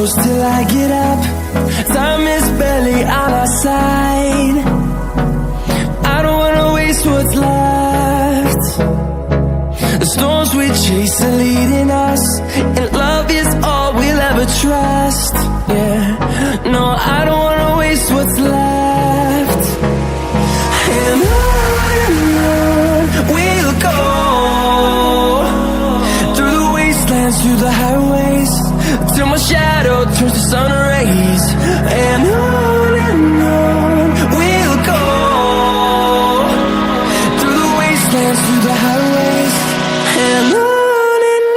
close till I get up. Time is barely on our side. I don't wanna waste what's left. The storms we chase are leading us, and love is all we'll ever trust. Yeah, no, I don't wanna waste what's left. And on we'll go, through the wastelands, through the highways, till my shadow turns to sun rays. And on we'll go, through the wastelands, through the highways, and on we'll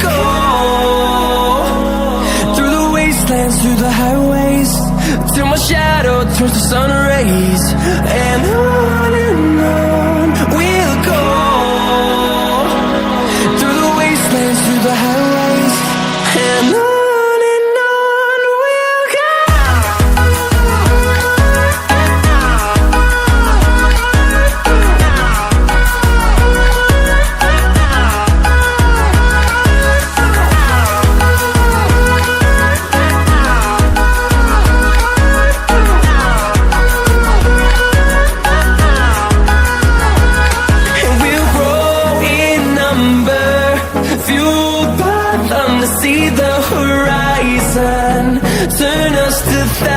go. Through the highways, till my shadow turns to sun rays. And on we'll go, through the wastelands, through the highways, and on we'll go. See the horizon, turn us to thousands.